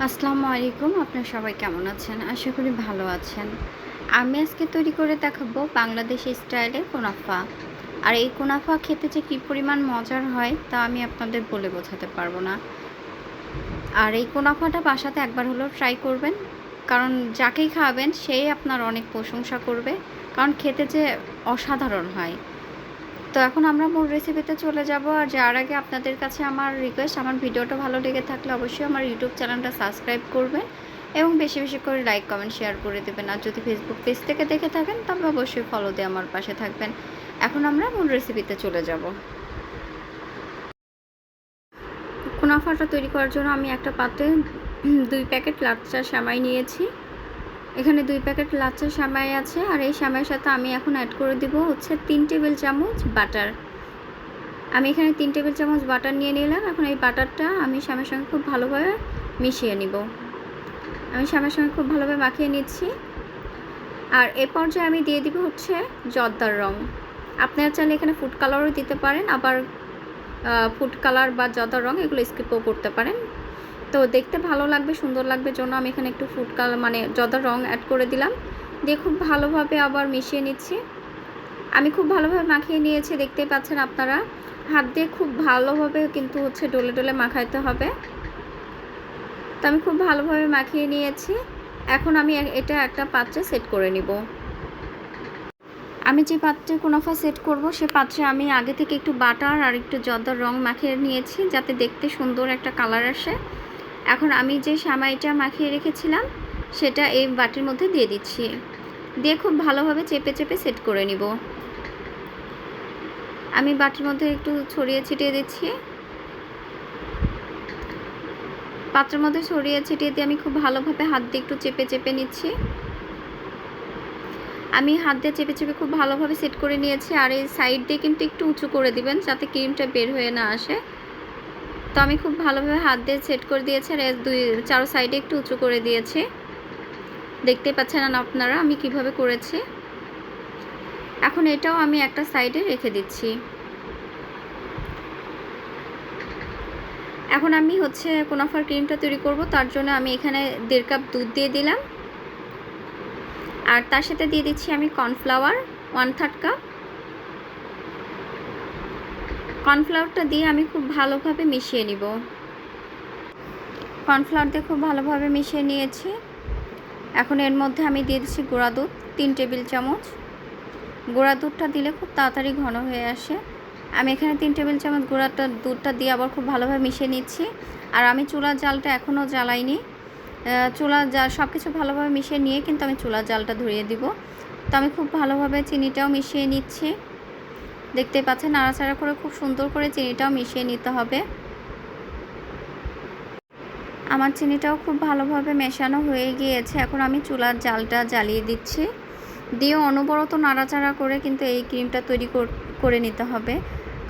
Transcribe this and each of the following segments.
আসসালামু আলাইকুম। আপনারা সবাই কেমন আছেন? আশা করি ভালো আছেন। আমি আজকে তৈরি করে দেখাবো বাংলাদেশি স্টাইলে কুনাফা। আর এই কুনাফা খেতে যে কী পরিমাণ মজার হয় তা আমি আপনাদের বলে বোঝাতে পারবো না। আর এই কুনাফাটা বাসাতে একবার হলেও ট্রাই করবেন। কারণ যাকেই খাওয়াবেন সেই আপনার অনেক প্রশংসা করবে। কারণ খেতে যে অসাধারণ হয়। তো এখন আমরা মূল রেসিপিতে চলে যাব। আর যার আগে আপনাদের কাছে আমার রিকোয়েস্ট, আমার ভিডিওটা ভালো লেগে থাকলে অবশ্যই আমার ইউটিউব চ্যানেলটা সাবস্ক্রাইব করবেন এবং বেশি বেশি করে লাইক কমেন্ট শেয়ার করে দেবেন। আর যদি ফেসবুক পেজ থেকে দেখে থাকেন তবে অবশ্যই ফলো দিয়ে আমার পাশে থাকবেন। এখন আমরা মূল রেসিপিতে চলে যাব। কুনাফাটা তৈরি করার জন্য আমি একটা পাত্রে 2 প্যাকেট লাচ্ছা সেমাই নিয়েছি। এখানে 2 প্যাকেট লাচ্ছা সেমাই আছে। আর এই সেমাইয়ের সাথে আমি এখন অ্যাড করে দিব হচ্ছে 3 টেবিল চামচ বাটার। আমি এখানে 3 টেবিল চামচ বাটার নিয়ে নিলাম। এখন এই বাটারটা আমি সেমাইয়ের সঙ্গে খুব ভালোভাবে মিশিয়ে নিব। আমি সেমাইয়ের সঙ্গে খুব ভালোভাবে মাখিয়ে নিচ্ছি। আর এ পর্যায়ে আমি দিয়ে দিব হচ্ছে জর্দার রং। আপনারা চাইলে এখানে ফুড কালারও দিতে পারেন, আবার ফুড কালার বা জর্দার রং এগুলো স্কিপও করতে পারেন। তো দেখতে ভালো লাগবে, সুন্দর লাগবে জন্য আমি এখানে একটু ফুড কালার মানে জর্দার রং অ্যাড করে দিলাম। দিয়ে খুব ভালোভাবে আবার মিশিয়ে নিচ্ছি। আমি খুব ভালোভাবে মাখিয়ে নিয়েছি, দেখতেই পাচ্ছেন আপনারা। হাত দিয়ে খুব ভালোভাবে কিন্তু হচ্ছে ডলে ডলে মাখাইতে হবে। তো আমি খুব ভালোভাবে মাখিয়ে নিয়েছি। এখন আমি এটা একটা পাত্রে সেট করে নিব। আমি যে পাত্রে কুনাফা সেট করব সে পাত্রে আমি আগে থেকে একটু বাটার আর একটু জর্দার রং মাখিয়ে নিয়েছি যাতে দেখতে সুন্দর একটা কালার আসে। এখন আমি যে সেমাইটা মাখিয়ে রেখেছিলাম সেটা এই বাটির মধ্যে দিয়ে দিচ্ছি। দিয়ে খুব ভালোভাবে চেপে চেপে সেট করে নিব। আমি বাটির মধ্যে একটু ছড়িয়ে ছিটিয়ে দিচ্ছি। পাত্রের মধ্যে ছড়িয়ে ছিটিয়ে দিয়ে আমি খুব ভালোভাবে হাত দিয়ে একটু চেপে চেপে নিচ্ছি। আমি হাত দিয়ে চেপে চেপে খুব ভালোভাবে সেট করে নিয়েছি। আর এই সাইড দিয়ে কিন্তু একটু উঁচু করে দিবেন যাতে ক্রিমটা বের হয়ে না আসে। তো আমি খুব ভালোভাবে হাত দিয়ে সেট করে দিয়েছি আর চারো সাইডে একটু উঁচু করে দিয়েছি। দেখতে পাচ্ছেন না আপনারা আমি কিভাবে করেছি। এখন এটাও আমি একটা সাইডে রেখে দিচ্ছি। এখন আমি হচ্ছে কুনাফার ক্রিমটা তৈরি করব। তার জন্য আমি এখানে 1.5 কাপ দুধ দিয়ে দিলাম। আর তার সাথে দিয়ে দিচ্ছি আমি কর্নফ্লাওয়ার 1/3 কাপ। কর্নফ্লাওয়ারটা দিয়ে আমি খুব ভালোভাবে মিশিয়ে নিব। কর্নফ্লাওয়ার দিয়ে খুব ভালোভাবে মিশিয়ে নিয়েছি। এখন এর মধ্যে আমি দিয়ে দিচ্ছি গুঁড়া দুধ 3 টেবিল চামচ। গুঁড়া দুধটা দিলে খুব তাড়াতাড়ি ঘন হয়ে আসে। আমি এখানে 3 টেবিল চামচ দুধটা দিয়ে আবার খুব ভালোভাবে মিশিয়ে নিচ্ছি। আর আমি চুলার জালটা এখনও জ্বালাইনি। চুলার জাল সব কিছু ভালোভাবে মিশিয়ে নিয়ে কিন্তু আমি চুলার জালটা ধরিয়ে দিব। তো আমি খুব ভালোভাবে চিনিটাও মিশিয়ে নিচ্ছি। দেখতে পাচ্ছেন নাড়াচাড়া করে খুব সুন্দর করে চিনিটাও মিশিয়ে নিতে হবে। আমার চিনিটাও খুব ভালোভাবে মেশানো হয়ে গিয়েছে। এখন আমি চুলার জালটা জ্বালিয়ে দিচ্ছি। দিয়ে অনবরত নাড়াচাড়া করে কিন্তু এই ক্রিমটা তৈরি করে নিতে হবে।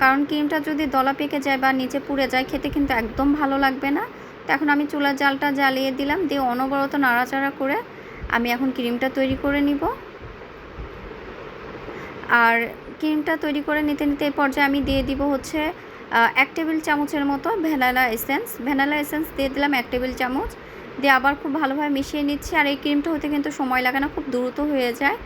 কারণ ক্রিমটা যদি দলা পেকে যায় বা নিচে পুড়ে যায় খেতে কিন্তু একদম ভালো লাগবে না। তো এখন আমি চুলার জালটা জ্বালিয়ে দিলাম। দিয়ে অনবরত নাড়াচাড়া করে আমি এখন ক্রিমটা তৈরি করে নিব। আর ক্রিমটা তৈরি করে নিতে নিতে এই পর্যায়ে আমি দিয়ে দিব হচ্ছে 1 টেবিল চামচের মতো ভ্যানিলা এসেন্স দিয়ে দিলাম 1 টেবিল চামচ। দিয়ে আবার খুব ভালোভাবে মিশিয়ে নিচ্ছি। আর এই ক্রিমটা হতে কিন্তু সময় লাগে না, খুব দ্রুত হয়ে যায়।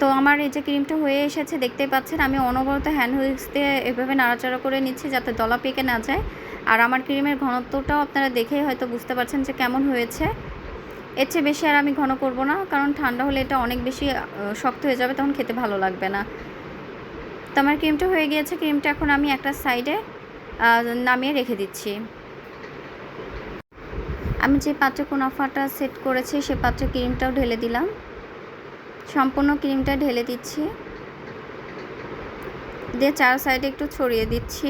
তো আমার এই যে ক্রিমটা হয়ে এসেছে দেখতেই পাচ্ছেন। আমি অনবরত হ্যান্ড হুইস্ক দিয়ে এভাবে নাড়াচাড়া করে নিচ্ছি যাতে দলা পেকে না যায়। আর আমার ক্রিমের ঘনত্বটাও আপনারা দেখেই হয়তো বুঝতে পারছেন যে কেমন হয়েছে। এর চেয়ে বেশি আর আমি ঘন করব না, কারণ ঠান্ডা হলে এটা অনেক বেশি শক্ত হয়ে যাবে, তখন খেতে ভালো লাগবে না। তো আমার ক্রিমটা হয়ে গিয়েছে। ক্রিমটা এখন আমি একটা সাইডে নামিয়ে রেখে দিচ্ছি। আমি যে পাত্রে কুনাফাটা সেট করেছি সে পাত্রে ক্রিমটাও ঢেলে দিলাম। সম্পূর্ণ ক্রিমটা ঢেলে দিচ্ছি। দিয়ে চার সাইডে একটু ছড়িয়ে দিচ্ছি।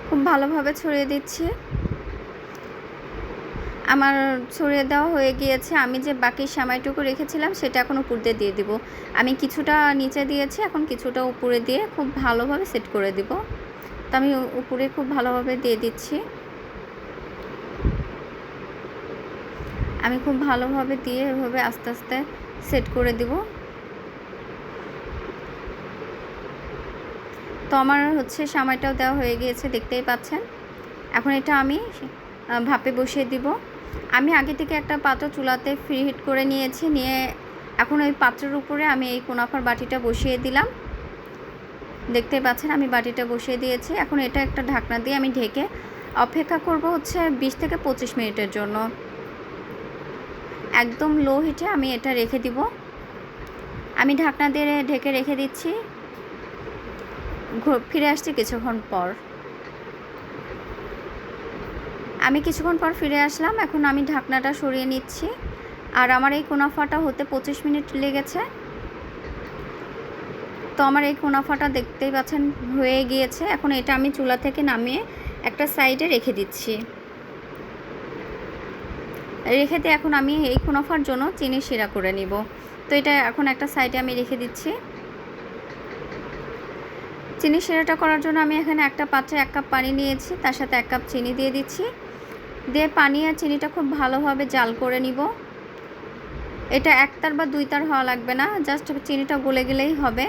খুব ভালোভাবে ছড়িয়ে দিচ্ছি। আমার ছড়িয়ে দেওয়া হয়ে গিয়েছে। আমি যে বাকি সেমাইটুকু রেখেছিলাম সেটা এখন উপর দিয়ে দিয়ে দিব। আমি কিছুটা নিচে দিয়েছি, এখন কিছুটা উপরে দিয়ে খুব ভালোভাবে সেট করে দিব। তো আমি উপরে খুব ভালোভাবে দিয়ে দিচ্ছি। আমি খুব ভালোভাবে দিয়ে এভাবে আস্তে আস্তে সেট করে দিব। তো আমার হচ্ছে সেমাইটাও দেওয়া হয়ে গিয়েছে, দেখতেই পাচ্ছেন। এখন এটা আমি ভাপে বসিয়ে দিব। আমি আগে থেকে একটা পাত্র চুলাতে ফ্রি হিট করে নিয়েছি, নিয়ে এখন ওই পাত্রের উপরে আমি এই কুনাফার বাটিটা বসিয়ে দিলাম। দেখতে পাচ্ছেন আমি বাটিটা বসিয়ে দিয়েছি। এখন এটা একটা ঢাকনা দিয়ে আমি ঢেকে অপেক্ষা করব হচ্ছে 20 থেকে 25 মিনিটের জন্য। একদম লো হিটে আমি এটা রেখে দিব। আমি ঢাকনা দিয়ে ঢেকে রেখে দিচ্ছি। ফিরে আসছি কিছুক্ষণ পর। আমি কিছুক্ষণ পর ফিরে আসলাম। এখন আমি ঢাকনাটা সরিয়ে নিচ্ছি। আর আমার এই কুনাফাটা হতে 25 মিনিট লেগেছে। তো আমার এই কুনাফাটা দেখতেই পাচ্ছেন হয়ে গিয়েছে। এখন এটা আমি চুলা থেকে নামিয়ে একটা সাইডে রেখে দিচ্ছি। রেখে দিয়ে এখন আমি এই কুনাফার জন্য চিনি শিরা করে নিব। তো এটা এখন একটা সাইডে আমি রেখে দিচ্ছি। চিনি শিরাটা করার জন্য আমি এখানে একটা পাত্রে 1 কাপ পানি নিয়েছি, তার সাথে 1 কাপ চিনি দিয়ে দিচ্ছি। দিয়ে পানি আর চিনিটা খুব ভালোভাবে জাল করে নিব। এটা 1 তার বা 2 তার হওয়া লাগবে না, জাস্ট চিনিটা গলে গেলেই হবে।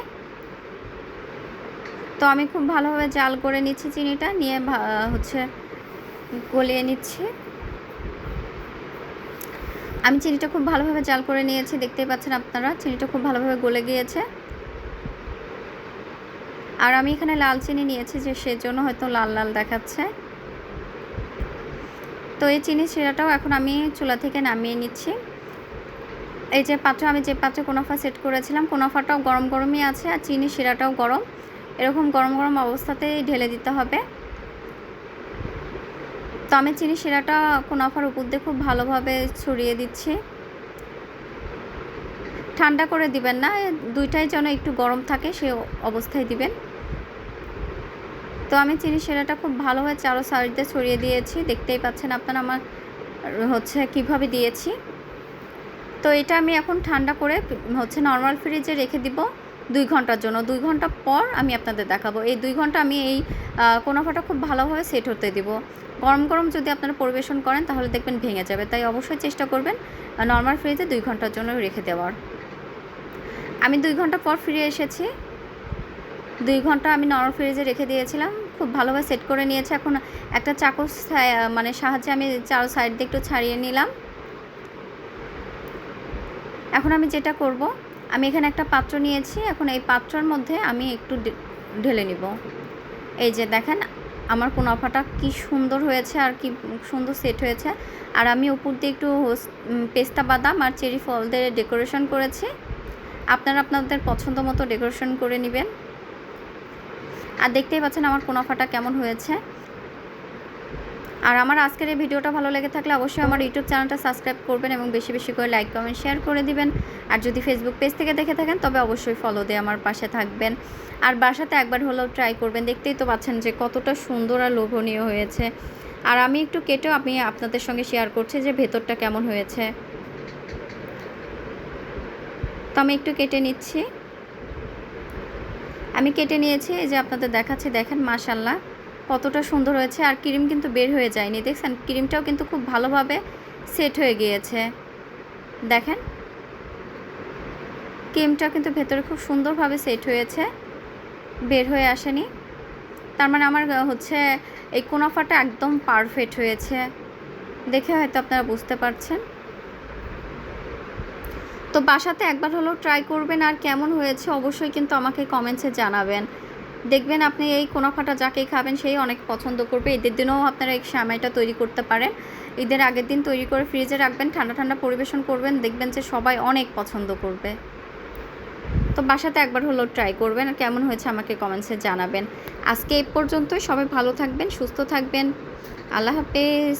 তো আমি খুব ভালোভাবে জাল করে নিচ্ছি, চিনিটা নিয়ে হচ্ছে গলিয়ে নিচ্ছি। আমি চিনিটা খুব ভালোভাবে জাল করে নিয়েছি, দেখতেই পাচ্ছেন আপনারা চিনিটা খুব ভালোভাবে গলে গিয়েছে। আর আমি এখানে লাল চিনি নিয়েছি, যে সেজন্য হয়তো লাল লাল দেখাচ্ছে। তো এই চিনি শিরাটাও এখন আমি চুলা থেকে নামিয়ে নিচ্ছি। এই যে আমি যে পাত্রে কুনাফা সেট করেছিলাম, কুনাফাটাও গরম গরমই আছে আর চিনি শিরাটাও গরম। এরকম গরম গরম অবস্থাতেই ঢেলে দিতে হবে। তো আমি চিনি শিরাটা কুনাফার উপর দিয়ে খুব ভালোভাবে ছড়িয়ে দিচ্ছি। ঠান্ডা করে দিবেন না, দুইটাই যেন একটু গরম থাকে সেই অবস্থায় দিবেন। তো আমি চিনি শিরাটা খুব ভালোভাবে চারো সাইড দিয়ে ছড়িয়ে দিয়েছি, দেখতেই পাচ্ছেন আপনারা আমার হচ্ছে কিভাবে দিয়েছি। তো এটা আমি এখন ঠান্ডা করে হচ্ছে নর্মাল ফ্রিজে রেখে দিব 2 ঘন্টার জন্য। 2 ঘন্টা পর আমি আপনাদের দেখাবো। এই 2 ঘন্টা আমি এই কুনাফাটা খুব ভালোভাবে সেট হতে দিব। গরম গরম যদি আপনারা পরিবেশন করেন তাহলে দেখবেন ভেঙে যাবে, তাই অবশ্যই চেষ্টা করবেন নর্মাল ফ্রিজে 2 ঘন্টার জন্য রেখে দেওয়ার। আমি 2 ঘন্টা পর ফিরে এসেছি। 2 ঘন্টা আমি নর্মাল ফ্রিজে রেখে দিয়েছিলাম, খুব ভালোভাবে সেট করে নিয়েছি। এখন একটা চাকুর মানে সাহায্যে আমি চারো সাইড দিয়ে একটু ছাড়িয়ে নিলাম। এখন আমি যেটা করব, আমি এখানে একটা পাত্র নিয়েছি। এখন এই পাত্রের মধ্যে আমি একটু ঢেলে নিব। এই যে দেখেন আমার কুনাফাটা কি সুন্দর হয়েছে আর কি সুন্দর সেট হয়েছে। আর আমি উপর দিয়ে একটু পেস্তা বাদাম আর চেরি ফল দিয়ে ডেকোরেশন করেছি। আপনারা আপনাদের পছন্দ মতো ডেকোরেশন করে নেবেন। আর দেখতেই পাচ্ছেন আমার কুনাফাটা কেমন হয়েছে। আর আমার আজকের এই ভিডিওটা ভালো লেগে থাকলে অবশ্যই আমার ইউটিউব চ্যানেলটা সাবস্ক্রাইব করবেন এবং বেশি বেশি করে লাইক কমেন্ট শেয়ার করে দিবেন। আর যদি ফেসবুক পেজ থেকে দেখে থাকেন তবে অবশ্যই ফলো দিয়ে আমার পাশে থাকবেন। আর বাসাতে একবার হলেও ট্রাই করবেন। দেখতেই তো পাচ্ছেন যে কতটা সুন্দর আর লোভনীয় হয়েছে। আর আমি একটু কেটেও আমি আপনাদের সঙ্গে শেয়ার করছি যে ভেতরটা কেমন হয়েছে। তো আমি একটু কেটে নিচ্ছি। আমি কেটে নিয়েছি, এই যে আপনাদের দেখাচ্ছি, দেখেন মাশাআল্লাহ কতটা সুন্দর হয়েছে। আর ক্রিম কিন্তু বের হয়ে যায়নি, দেখছেন ক্রিমটাও কিন্তু খুব ভালোভাবে সেট হয়ে গিয়েছে। দেখেন ক্রিমটা কিন্তু ভেতরে খুব সুন্দরভাবে সেট হয়েছে, বের হয়ে আসেনি। তার মানে আমার হচ্ছে এই কুনাফাটা একদম পারফেক্ট হয়েছে, দেখে হয়তো আপনারা বুঝতে পারছেন। তো বাসাতে একবার হলেও ট্রাই করবেন। আর কেমন হয়েছে অবশ্যই কিন্তু আমাকে কমেন্টসে জানাবেন। দেখবেন আপনি এই কুনাফাটা যাকেই খাবেন সেই অনেক পছন্দ করবে। ঈদের দিনেও আপনারা এই সেমাইটা তৈরি করতে পারেন। ঈদের আগের দিন তৈরি করে ফ্রিজে রাখবেন, ঠান্ডা ঠান্ডা পরিবেশন করবেন, দেখবেন যে সবাই অনেক পছন্দ করবে। তো বাসাতে একবার হলেও ট্রাই করবেন। আর কেমন হয়েছে আমাকে কমেন্টসে জানাবেন। আজকে এই পর্যন্তই। সবাই ভালো থাকবেন, সুস্থ থাকবেন। আল্লাহ হাফেজ।